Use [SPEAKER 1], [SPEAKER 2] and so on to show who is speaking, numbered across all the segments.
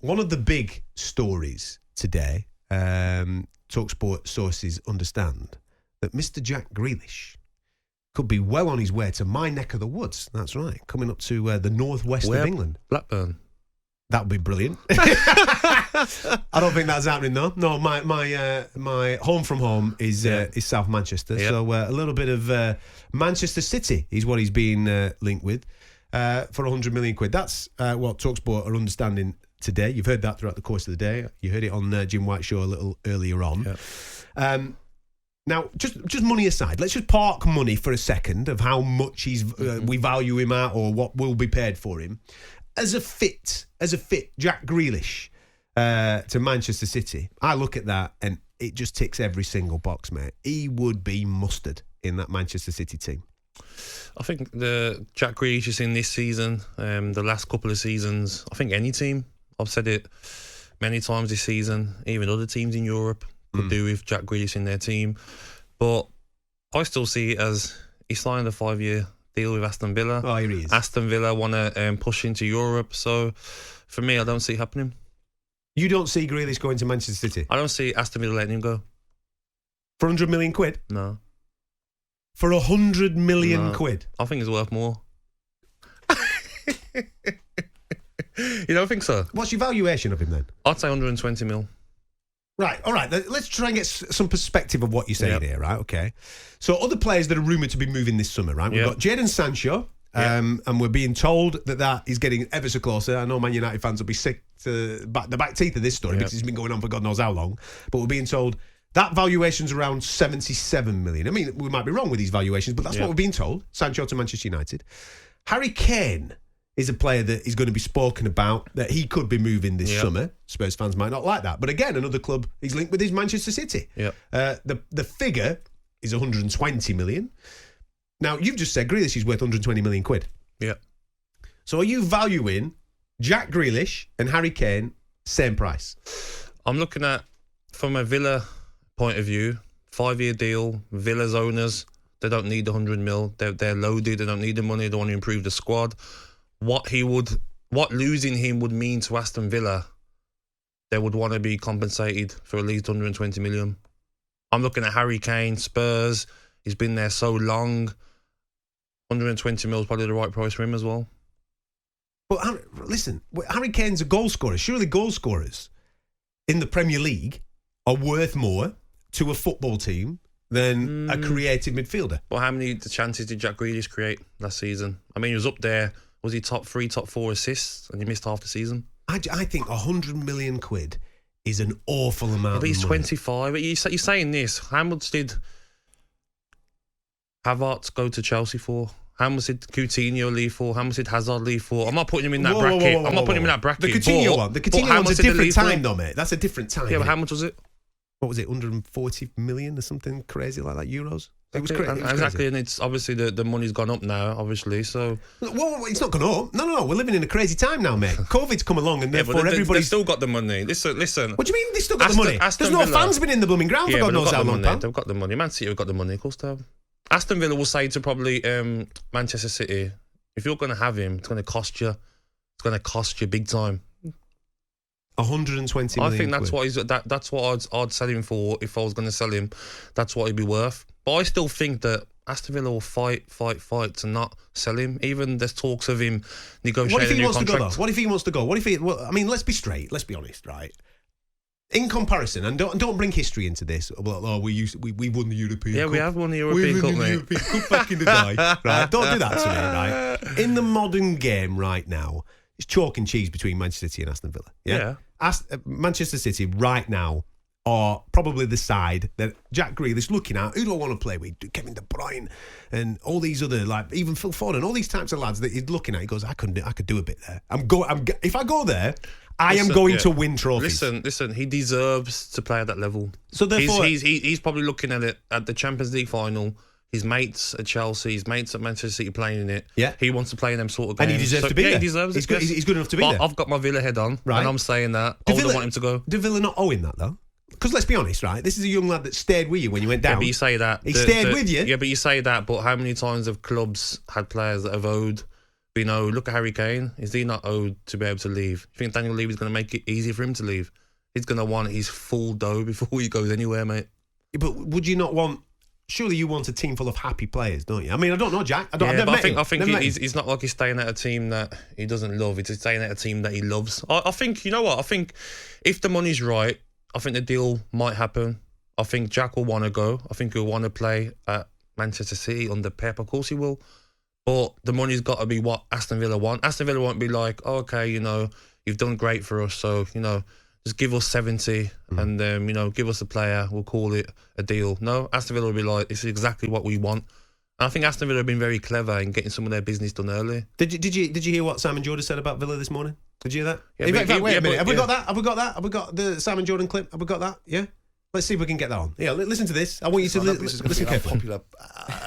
[SPEAKER 1] one of the big stories today, talkSPORT sources understand that Mr. Jack Grealish could be well on his way to my neck of the woods. That's right, coming up to the northwest of England.
[SPEAKER 2] Blackburn.
[SPEAKER 1] That would be brilliant. I don't think that's happening though. No, my home from home is South Manchester. Yep. So a little bit of Manchester City is what he's been linked with for 100 million quid. That's what talkSPORT are understanding today. You've heard that throughout the course of the day. You heard it on Jim White's show a little earlier on. Yep. Now, just money aside, let's just park money for a second of how much we value him at or what will be paid for him. As a fit Jack Grealish to Manchester City, I look at that and it just ticks every single box, mate. He would be mustard in that Manchester City team.
[SPEAKER 2] I think the Jack Grealish is in this season, the last couple of seasons. I think any team, I've said it many times this season, even other teams in Europe could do with Jack Grealish in their team. But I still see it as he signed a 5-year deal with Aston Villa.
[SPEAKER 1] Oh, here he is.
[SPEAKER 2] Aston Villa want to push into Europe. So, for me, I don't see it happening.
[SPEAKER 1] You don't see Grealish going to Manchester City?
[SPEAKER 2] I don't see Aston Villa letting him go.
[SPEAKER 1] For 100 million quid?
[SPEAKER 2] No.
[SPEAKER 1] For 100 million quid?
[SPEAKER 2] I think it's worth more. You don't think so?
[SPEAKER 1] What's your valuation of him then?
[SPEAKER 2] I'd say 120 mil.
[SPEAKER 1] Right, all right. Let's try and get some perspective of what you're saying here, right? Okay. So other players that are rumoured to be moving this summer, right? We've got Jadon Sancho, and we're being told that is getting ever so closer. I know Man United fans will be sick to the back teeth of this story because it's been going on for God knows how long. But we're being told that valuation's around 77 million. I mean, we might be wrong with these valuations, but that's what we're being told. Sancho to Manchester United. Harry Kane is a player that is going to be spoken about, that he could be moving this summer. Spurs fans might not like that. But again, another club he's linked with is Manchester City. Yep. The figure is 120 million. Now, you've just said Grealish is worth 120 million quid.
[SPEAKER 2] Yeah.
[SPEAKER 1] So are you valuing Jack Grealish and Harry Kane same price?
[SPEAKER 2] I'm looking at, from a Villa point of view, 5-year deal, Villa's owners, they don't need the 100 mil. They're loaded, they don't need the money, they want to improve the squad. What losing him would mean to Aston Villa, they would want to be compensated for at least 120 million. I'm looking at Harry Kane, Spurs. He's been there so long. 120 mil is probably the right price for him as well.
[SPEAKER 1] But listen, Harry Kane's a goal scorer. Surely goal scorers in the Premier League are worth more to a football team than a creative midfielder.
[SPEAKER 2] Well, how many chances did Jack Grealish create last season? I mean, he was up there. Was he top 3, top 4 assists, and he missed half the season?
[SPEAKER 1] I think 100 million quid is an awful amount.
[SPEAKER 2] But he's
[SPEAKER 1] of money.
[SPEAKER 2] 25. But you're saying this. How much did Havertz go to Chelsea for? How much did Coutinho leave for? How much did Hazard leave for? I'm not putting him in that bracket. I'm not putting him in that bracket.
[SPEAKER 1] The Coutinho one's a different time, though, mate. That's a different time.
[SPEAKER 2] Yeah, but how much was it?
[SPEAKER 1] What was it? 140 million or something crazy like that, euros? It was crazy.
[SPEAKER 2] Exactly, and it's obviously the money's gone up now, obviously. So,
[SPEAKER 1] well, it's not gone up. No. We're living in a crazy time now, mate. COVID's come along, and therefore everybody's
[SPEAKER 2] still got the money. Listen.
[SPEAKER 1] What do you mean they still got the money? There's no fans been in the blooming ground for God knows how long.
[SPEAKER 2] They've got the money. Man City have got the money, of course they have. Aston Villa will say to probably Manchester City, if you're going to have him, it's going to cost you. It's going to cost you big time.
[SPEAKER 1] 120 million.
[SPEAKER 2] I think that's what I'd sell him for if I was going to sell him. That's what he'd be worth. But I still think that Aston Villa will fight to not sell him. Even there's talks of him negotiating a new contract.
[SPEAKER 1] What if he wants to go? What if he? Well, I mean, let's be straight. Let's be honest, right? In comparison, and don't bring history into this. Well, we won the European Cup.
[SPEAKER 2] We have won the European Cup, mate.
[SPEAKER 1] We won the European Cup back in the day. Right? Don't do that to me, right? In the modern game right now, it's chalk and cheese between Manchester City and Aston Villa. Yeah. Manchester City right now are probably the side that Jack Grealish looking at. Who do I want to play with? Kevin De Bruyne and all these other, like even Phil Foden, all these types of lads that he's looking at. He goes, I could do a bit there. If I go there, I am going to win trophies.
[SPEAKER 2] Listen. He deserves to play at that level.
[SPEAKER 1] So therefore,
[SPEAKER 2] he's probably looking at it at the Champions League final. His mates at Chelsea, his mates at Manchester City playing in it. Yeah, he wants to play in them sort of games,
[SPEAKER 1] and he deserves to be there.
[SPEAKER 2] He deserves it.
[SPEAKER 1] He's good enough to be there.
[SPEAKER 2] I've got my Villa head on, right? And I'm saying that I wouldn't want him to go.
[SPEAKER 1] Do Villa not owe him that though? Because let's be honest, right? This is a young lad that stayed with you when you went down.
[SPEAKER 2] Yeah, but you say that
[SPEAKER 1] he stayed with you.
[SPEAKER 2] Yeah, but you say that. But how many times have clubs had players that have owed But, you know, look at Harry Kane. Is he not owed to be able to leave? You think Daniel Levy is going to make it easy for him to leave? He's going to want his full dough before he goes anywhere, mate.
[SPEAKER 1] But would you not want... Surely you want a team full of happy players, don't you? I mean, I don't know, Jack. I think
[SPEAKER 2] he's not like he's staying at a team that he doesn't love. He's staying at a team that he loves. I think, you know what? I think if the money's right, I think the deal might happen. I think Jack will want to go. I think he'll want to play at Manchester City under Pep. Of course he will. But the money's got to be what Aston Villa want. Aston Villa won't be like, oh, okay, you know, you've done great for us, so, you know, just give us 70 and, you know, give us a player. We'll call it a deal. No, Aston Villa will be like, this is exactly what we want. And I think Aston Villa have been very clever in getting some of their business done early.
[SPEAKER 1] Did you hear what Simon Jordan said about Villa this morning? Did you hear that?
[SPEAKER 2] Yeah,
[SPEAKER 1] in fact, wait a minute. Have we got that? Have we got that? Have we got the Simon Jordan clip? Have we got that? Yeah? Let's see if we can get that on. Yeah, listen to this. I want you to listen carefully.
[SPEAKER 3] Popular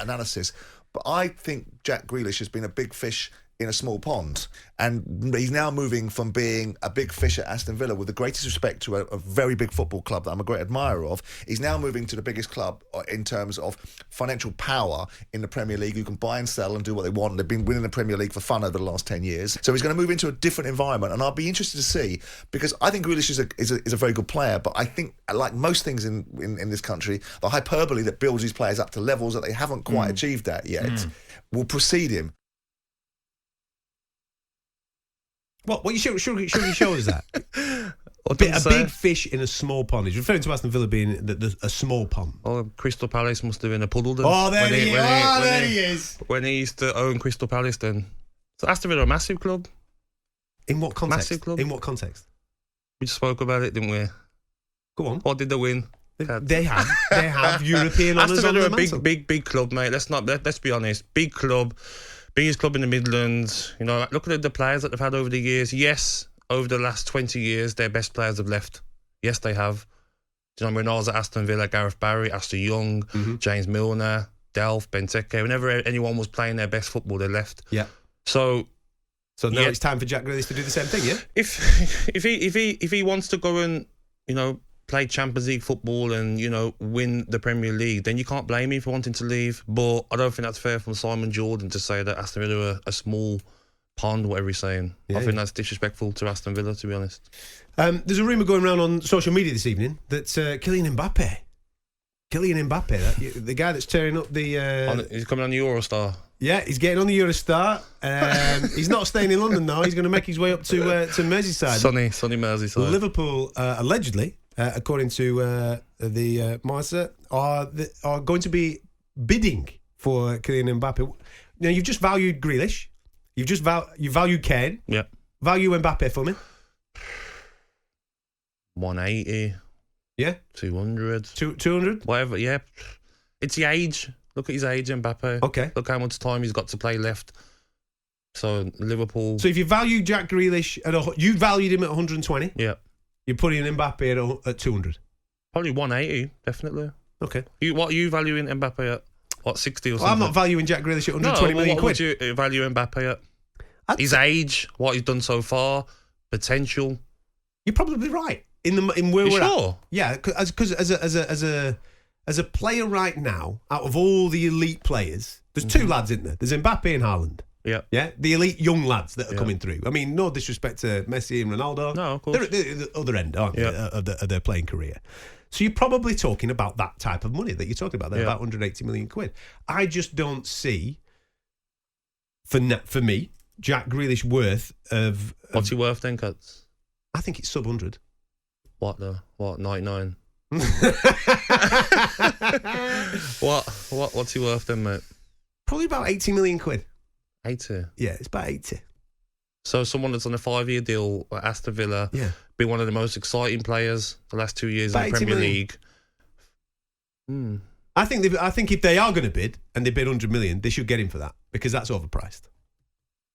[SPEAKER 3] analysis. But I think Jack Grealish has been a big fish in a small pond, and he's now moving from being a big fish at Aston Villa, with the greatest respect to a very big football club that I'm a great admirer of. He's now moving to the biggest club in terms of financial power in the Premier League, who can buy and sell and do what they want. They've been winning the Premier League for fun over the last 10 years. So he's going to move into a different environment, and I'll be interested to see, because I think Grealish is a very good player, but I think, like most things in this country, the hyperbole that builds these players up to levels that they haven't quite achieved at yet will precede him.
[SPEAKER 1] What you show us that? A big fish in a small pond. He's referring to Aston Villa being a small pond.
[SPEAKER 2] Oh, Crystal Palace must have been a puddle then.
[SPEAKER 1] Oh, there he is.
[SPEAKER 2] When he used to own Crystal Palace then. So Aston Villa a massive club.
[SPEAKER 1] In what context?
[SPEAKER 2] Massive club.
[SPEAKER 1] In what context?
[SPEAKER 2] We just spoke about it, didn't we?
[SPEAKER 1] Go on.
[SPEAKER 2] What did they win?
[SPEAKER 1] They have European honours on
[SPEAKER 2] Aston
[SPEAKER 1] the
[SPEAKER 2] Villa
[SPEAKER 1] mantle.
[SPEAKER 2] a big club, mate. Let's be honest. Big club. Biggest club in the Midlands. You know, look at the players that they've had over the years. Yes, over the last 20 years, their best players have left. Yes, they have. Do you know, when I was at Aston Villa, Gareth Barry, Astor Young, James Milner, Delph, Benteke. Whenever anyone was playing their best football, they left.
[SPEAKER 1] Yeah.
[SPEAKER 2] So
[SPEAKER 1] now it's time for Jack Grealish to do the same thing, yeah?
[SPEAKER 2] If he wants to go and, you know, play Champions League football and, you know, win the Premier League, then you can't blame him for wanting to leave. But I don't think that's fair from Simon Jordan to say that Aston Villa are a small pond, whatever he's saying. I think that's disrespectful to Aston Villa, to be honest.
[SPEAKER 1] There's a rumour going around on social media this evening that Kylian Mbappe, the guy that's tearing up the...
[SPEAKER 2] he's coming on the Eurostar.
[SPEAKER 1] Yeah, he's getting on the Eurostar. He's not staying in London, though. He's going to make his way up to Merseyside.
[SPEAKER 2] Sunny Merseyside.
[SPEAKER 1] Liverpool, allegedly, according to the Marca, are going to be bidding for Kylian Mbappe. Now, you've just valued Grealish. You valued Kane.
[SPEAKER 2] Yeah.
[SPEAKER 1] Value Mbappe for me.
[SPEAKER 2] 180.
[SPEAKER 1] Yeah.
[SPEAKER 2] 200.
[SPEAKER 1] 200?
[SPEAKER 2] Whatever, yeah. It's the age. Look at his age, Mbappe.
[SPEAKER 1] Okay.
[SPEAKER 2] Look how much time he's got to play left. So, Liverpool...
[SPEAKER 1] So, if you value Jack Grealish, you valued him at 120?
[SPEAKER 2] Yeah.
[SPEAKER 1] You're putting Mbappe at 200?
[SPEAKER 2] Probably 180, definitely.
[SPEAKER 1] Okay.
[SPEAKER 2] What are you valuing Mbappe at? What, 60 or something?
[SPEAKER 1] I'm not valuing Jack Grealish at 120 million
[SPEAKER 2] what
[SPEAKER 1] quid.
[SPEAKER 2] Would you value Mbappe at? His age, what he's done so far, potential.
[SPEAKER 1] You're probably right in where we're
[SPEAKER 2] sure?
[SPEAKER 1] at. Yeah, because as a player right now, out of all the elite players, there's two lads in there. There's Mbappe and Haaland.
[SPEAKER 2] Yeah.
[SPEAKER 1] Yeah, the elite young lads that are coming through. I mean, no disrespect to Messi and Ronaldo.
[SPEAKER 2] No, of course.
[SPEAKER 1] They're at the other end, aren't they, of their playing career. So you're probably talking about that type of money that you're talking about there, about 180 million quid. I just don't see, for me, Jack Grealish worth of...
[SPEAKER 2] What's he worth then, Cuts?
[SPEAKER 1] I think it's sub 100.
[SPEAKER 2] What, though? What, 99? What's he worth then, mate?
[SPEAKER 1] Probably about 80 million quid.
[SPEAKER 2] 80?
[SPEAKER 1] Yeah, it's about 80.
[SPEAKER 2] So someone that's on a 5-year deal at Aston Villa, been one of the most exciting players the last 2 years in the Premier League.
[SPEAKER 1] I think if they are going to bid and they bid 100 million, they should get him for that, because that's overpriced.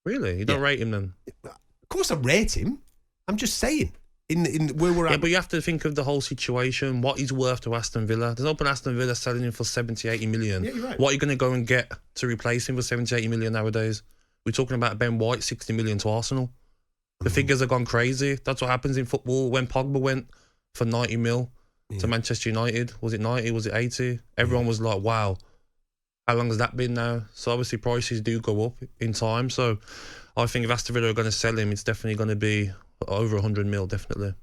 [SPEAKER 2] Really? You don't rate him then?
[SPEAKER 1] Of course I rate him. I'm just saying. In where we're at.
[SPEAKER 2] Yeah, but you have to think of the whole situation, what he's worth to Aston Villa. There's no point Aston Villa selling him for 70, 80 million.
[SPEAKER 1] Yeah, you're right.
[SPEAKER 2] What are you going to go and get to replace him for 70, 80 million nowadays? We're talking about Ben White, 60 million to Arsenal. The figures have gone crazy. That's what happens in football. When Pogba went for 90 mil to Manchester United, was it 90? Was it 80? Everyone was like, wow, how long has that been now? So obviously prices do go up in time. So I think if Aston Villa are going to sell him, it's definitely going to be over 100 mil, definitely.